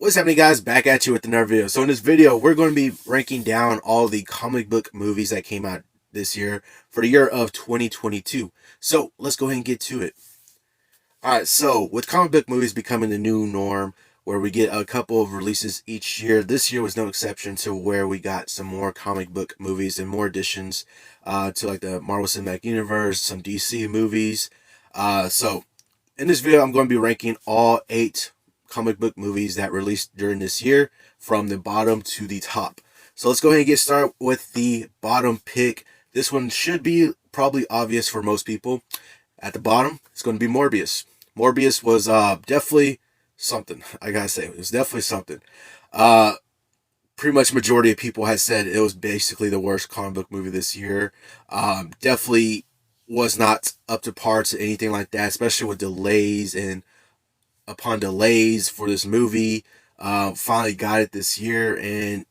What's happening, guys? Back at you with another video. So in this video, we're going to be ranking down all the comic book movies that came out this year for the year of 2022. So let's go ahead and get to it. Alright, so with comic book movies becoming the new norm, where we get a couple of releases each year, this year was no exception to where we got some more comic book movies and more additions to like the Marvel Cinematic Universe, some DC movies. So in this video, I'm going to be ranking all 8 comic book movies that released during this year from the bottom to the top. So let's go ahead and get started with the bottom pick. This one should be probably obvious for most people. At the bottom, it's going to be Morbius. Morbius was definitely something. I gotta say, it was definitely something. Pretty much majority of people had said it was basically the worst comic book movie this year. Definitely was not up to par to anything like that, especially with delays and upon delays for this movie. Finally got it this year, and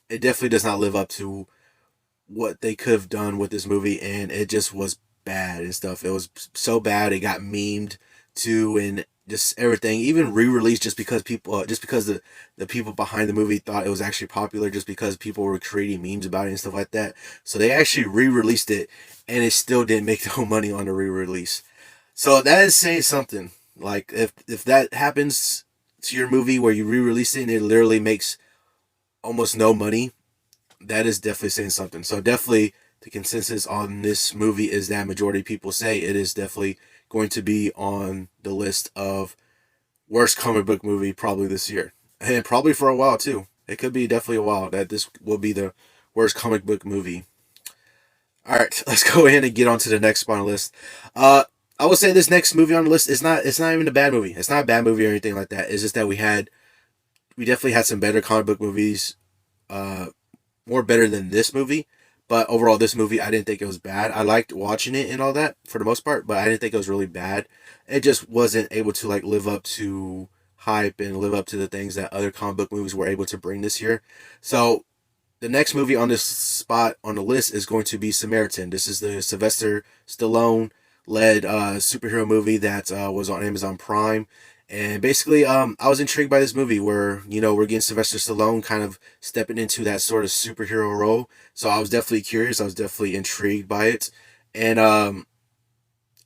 it definitely does not live up to what they could have done with this movie, and it just was bad and stuff. It was so bad it got memed too, and just everything, even re-released just because people, just because the people behind the movie thought it was actually popular, just because people were creating memes about it and stuff like that. So they actually re-released it, and it still didn't make no money on the re-release. So that is saying something. Like if that happens to your movie where you re-release it and it literally makes almost no money, that is definitely saying something. So definitely the consensus on this movie is that majority of people say it is definitely going to be on the list of worst comic book movie probably this year. And probably for a while too. It could be definitely a while that this will be the worst comic book movie. Alright, let's go ahead and get on to the next spot on the list. I would say this next movie on the list is not, it's not even a bad movie. It's not a bad movie or anything like that. It's just that we definitely had some better comic book movies, more better than this movie. But overall, this movie, I didn't think it was bad. I liked watching it and all that for the most part, but I didn't think it was really bad. It just wasn't able to like live up to hype and live up to the things that other comic book movies were able to bring this year. So the next movie on this spot on the list is going to be Samaritan. This is the Sylvester Stallone led superhero movie that was on Amazon Prime. And basically, I was intrigued by this movie where, you know, we're getting Sylvester Stallone kind of stepping into that sort of superhero role. So I was definitely curious. I was definitely intrigued by it. And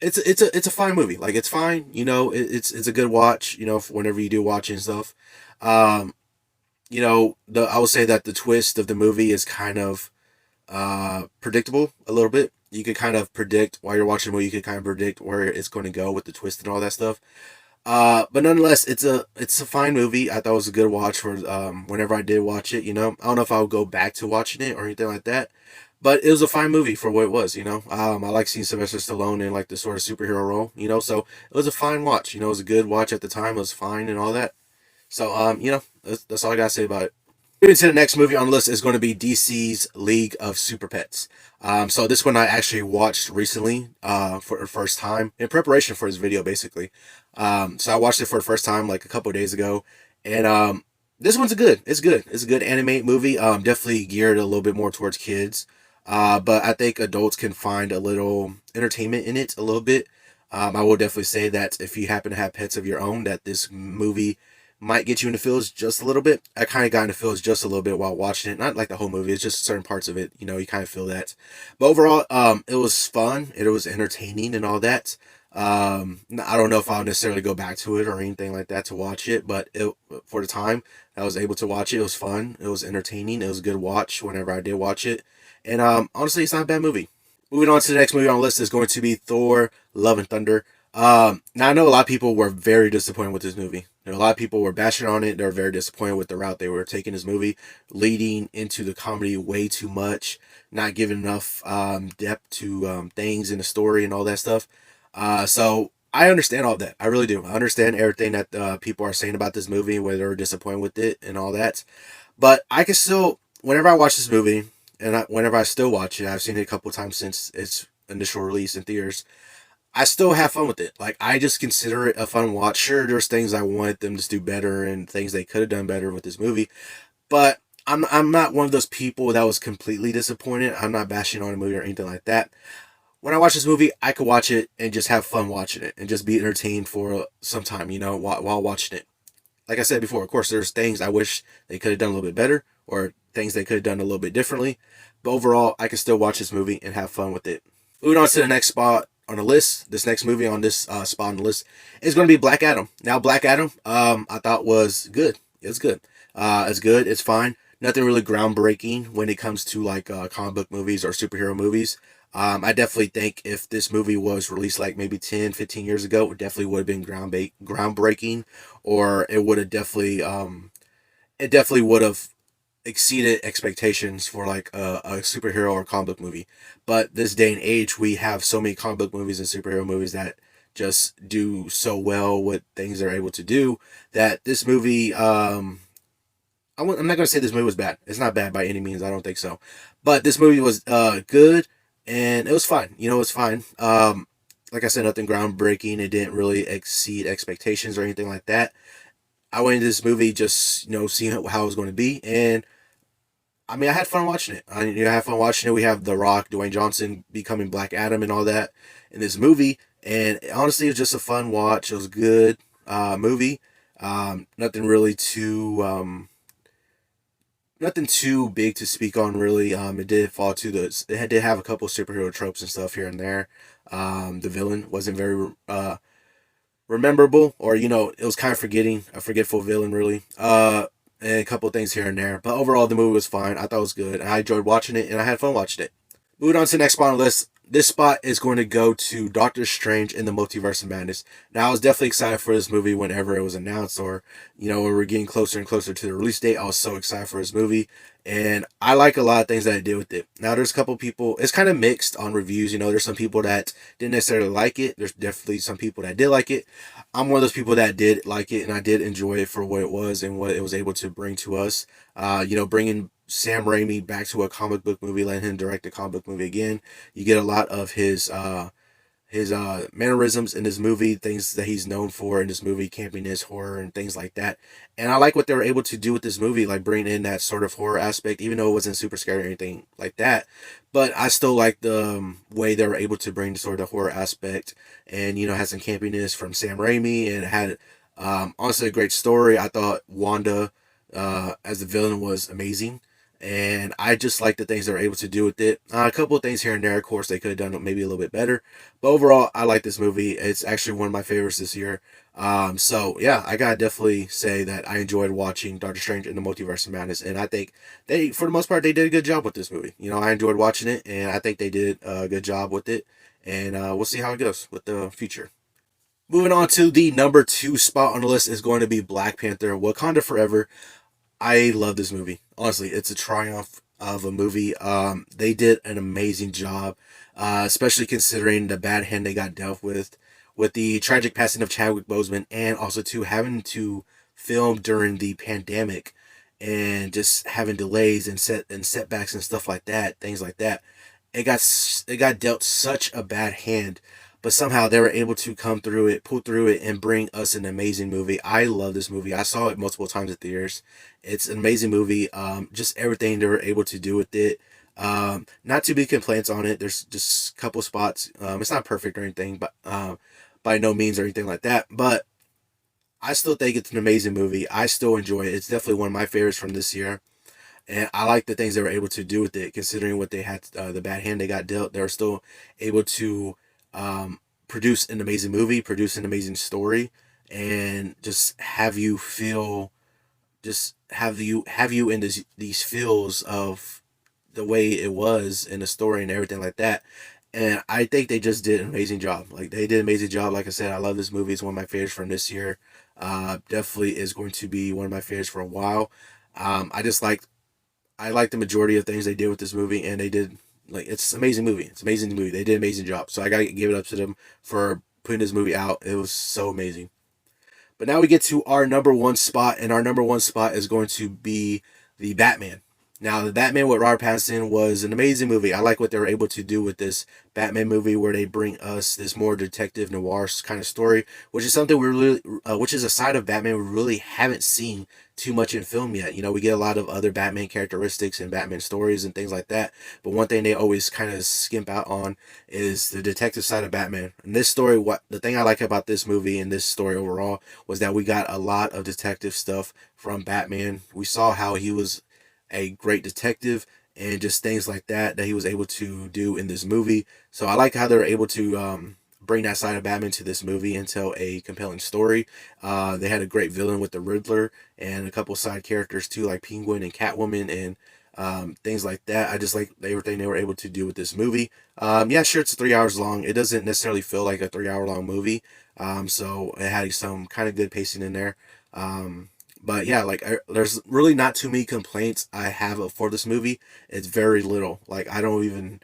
it's a fine movie. Like, it's fine. You know, it's a good watch, you know, for whenever you do watch and stuff. Um, you know, I would say that the twist of the movie is kind of predictable a little bit. You could kind of predict while you're watching the movie, you could kind of predict where it's going to go with the twist and all that stuff. But nonetheless, it's a fine movie. I thought it was a good watch for whenever I did watch it. You know, I don't know if I would go back to watching it or anything like that, but it was a fine movie for what it was. You know, I like seeing Sylvester Stallone in like the sort of superhero role. You know, so it was a fine watch. You know, it was a good watch at the time. It was fine and all that. So you know, that's all I gotta say about it. Moving to the next movie on the list is going to be DC's League of Super Pets. So this one I actually watched recently for the first time in preparation for this video, basically. So I watched it for the first time like a couple of days ago, and this one's good. It's good. It's a good animated movie. Definitely geared a little bit more towards kids, but I think adults can find a little entertainment in it a little bit. I will definitely say that if you happen to have pets of your own, that this movie might get you into feels just a little bit. I kind of got into feels just a little bit while watching it. Not like the whole movie. It's just certain parts of it. You know, you kind of feel that. But overall, it was fun. It was entertaining and all that. I don't know if I'll necessarily go back to it or anything like that to watch it, but for the time I was able to watch it, it was fun. It was entertaining. It was a good watch whenever I did watch it. And honestly, it's not a bad movie. Moving on to the next movie on the list is going to be Thor: Love and Thunder. Now I know a lot of people were very disappointed with this movie. You know, a lot of people were bashing on it. They were very disappointed with the route they were taking this movie, leading into the comedy way too much, not giving enough depth to things in the story and all that stuff. So I understand all that. I really do. I understand everything that people are saying about this movie, whether they're disappointed with it and all that. But I can still, whenever I watch this movie, and whenever I still watch it, I've seen it a couple times since its initial release in theaters. I still have fun with it. Like, I just consider it a fun watch. Sure, there's things I wanted them to do better and things they could have done better with this movie, but I'm not one of those people that was completely disappointed. I'm not bashing on a movie or anything like that. When I watch this movie, I could watch it and just have fun watching it and just be entertained for some time, you know, while watching it. like I said before, of course, there's things I wish they could have done a little bit better, or things they could have done a little bit differently. But overall, I can still watch this movie and have fun with it. Moving on to the next spot on the list, this next movie on this spot on the list is going to be Black Adam. Now, Black Adam, I thought was good. It's good. It's good. It's fine. Nothing really groundbreaking when it comes to like comic book movies or superhero movies. I definitely think if this movie was released like maybe 10, 15 years ago, it definitely would have been groundbreaking, or it definitely would have exceeded expectations for like a superhero or comic book movie. But this day and age, we have so many comic book movies and superhero movies that just do so well with things they're able to do that this movie, I'm not going to say this movie was bad. It's not bad by any means. I don't think so. But this movie was good, and it was fine. You know, it was fine. Like I said, nothing groundbreaking. It didn't really exceed expectations or anything like that. I went into this movie just, seeing how it was going to be. And I mean, I had fun watching it. I had fun watching it. We have The Rock, Dwayne Johnson becoming Black Adam and all that in this movie. And honestly, it was just a fun watch. It was a good movie. Nothing really too nothing too big to speak on really. It did fall to it did have a couple superhero tropes and stuff here and there. The villain wasn't very rememberable, or it was kind of a forgetful villain really. And a couple things here and there, but overall the movie was fine. I thought it was good. I enjoyed watching it, and I had fun watching it. Moving on to the next spot on the list. This spot is going to go to Doctor Strange in the Multiverse of Madness. Now, I was definitely excited for this movie whenever it was announced, or, when we were getting closer and closer to the release date. I was so excited for this movie, and I like a lot of things that I did with it. Now, there's a couple people, it's kind of mixed on reviews. There's some people that didn't necessarily like it. There's definitely some people that did like it. I'm one of those people that did like it, and I did enjoy it for what it was and what it was able to bring to us. Bringing Sam Raimi back to a comic book movie, letting him direct a comic book movie again. You get a lot of his mannerisms in this movie, things that he's known for in this movie, campiness, horror, and things like that. And I like what they were able to do with this movie, like bring in that sort of horror aspect, even though it wasn't super scary or anything like that. But I still like the way they were able to bring the sort of horror aspect, and had some campiness from Sam Raimi, and had honestly a great story. I thought Wanda as the villain was amazing, and I just like the things they were able to do with it. A couple of things here and there, of course, they could have done it maybe a little bit better, but overall, I like this movie. It's actually one of my favorites this year. So yeah, I gotta definitely say that I enjoyed watching Doctor Strange in the Multiverse of Madness, and I think for the most part, they did a good job with this movie. I enjoyed watching it, and I think they did a good job with it, and we'll see how it goes with the future. Moving on to the number 2 spot on the list is going to be Black Panther: Wakanda Forever. I love this movie. Honestly, it's a triumph of a movie. They did an amazing job, especially considering the bad hand they got dealt with the tragic passing of Chadwick Boseman, and also to having to film during the pandemic, and just having delays and setbacks and stuff like that, things like that. It got dealt such a bad hand, but somehow they were able to come through it, pull through it, and bring us an amazing movie. I love this movie. I saw it multiple times at theaters. It's an amazing movie. Just everything they were able to do with it. Not too big complaints on it. There's just a couple spots. It's not perfect or anything, but by no means or anything like that. But I still think it's an amazing movie. I still enjoy it. It's definitely one of my favorites from this year. And I like the things they were able to do with it, considering what they had, the bad hand they got dealt. They were still able to produce an amazing movie, produce an amazing story, and just have you feel, just have you in these feels of the way it was in the story and everything like that. And I think they just did an amazing job. Like, they did an amazing job. Like I said, I love this movie. It's one of my favorites from this year. Definitely is going to be one of my favorites for a while. I like the majority of things they did with this movie, and they did, like, it's an amazing movie. It's an amazing movie. They did an amazing job. So I gotta give it up to them for putting this movie out. It was so amazing. But now we get to our number 1 spot, and our number 1 spot is going to be the Batman. Now, the Batman with Robert Pattinson was an amazing movie. I like what they were able to do with this Batman movie, where they bring us this more detective noir kind of story, which is something which is a side of Batman we really haven't seen too much in film yet. We get a lot of other Batman characteristics and Batman stories and things like that. But one thing they always kind of skimp out on is the detective side of Batman. And this story, what the thing I like about this movie and this story overall was that we got a lot of detective stuff from Batman. We saw how he was a great detective and just things like that he was able to do in this movie. So I like how they were able to bring that side of Batman to this movie and tell a compelling story. They had a great villain with the Riddler and a couple side characters too, like Penguin and Catwoman and things like that. I just like everything they were able to do with this movie. Yeah, sure, it's 3 hours long. It doesn't necessarily feel like a 3 hour long movie. So it had some kind of good pacing in there. But yeah, like there's really not too many complaints I have for this movie. It's very little. Like I don't even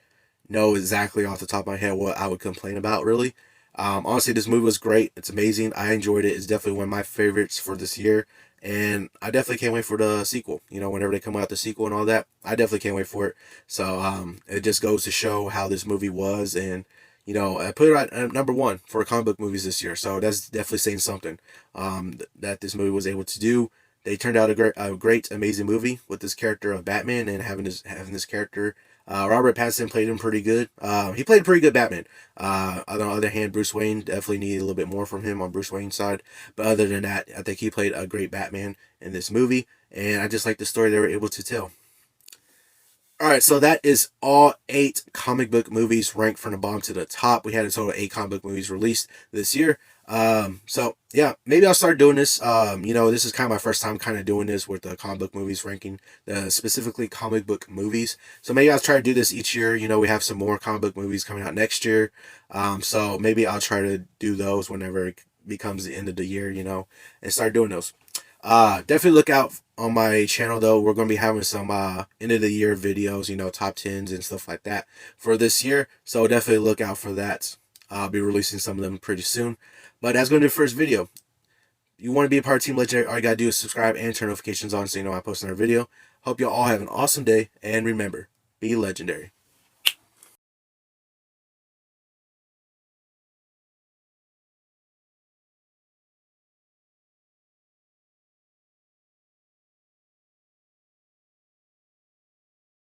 know exactly off the top of my head what I would complain about really. Honestly, this movie was great. It's amazing. I enjoyed it. It's definitely one of my favorites for this year. And I definitely can't wait for the sequel. Whenever they come out with the sequel and all that, I definitely can't wait for it. So it just goes to show how this movie was. And, I put it at number one for comic book movies this year. So that's definitely saying something that this movie was able to do. They turned out a great, amazing movie with this character of Batman and having this character. Robert Pattinson played him pretty good. He played pretty good Batman. On the other hand, Bruce Wayne definitely needed a little bit more from him on Bruce Wayne's side. But other than that, I think he played a great Batman in this movie. And I just like the story they were able to tell. All right, so that is all 8 comic book movies ranked from the bottom to the top. We had a total of 8 comic book movies released this year. So yeah, maybe I'll start doing this. This is kind of my first time kind of doing this with the comic book movies ranking, specifically comic book movies. So maybe I'll try to do this each year. We have some more comic book movies coming out next year. So maybe I'll try to do those whenever it becomes the end of the year, and start doing those. Definitely look out on my channel though. We're going to be having some end of the year videos, top 10s and stuff like that for this year. So definitely look out for that. I'll be releasing some of them pretty soon. But that's going to be the first video. You want to be a part of Team Legendary, all you got to do is subscribe and turn notifications on so you know I post another video. Hope you all have an awesome day, and remember, be legendary.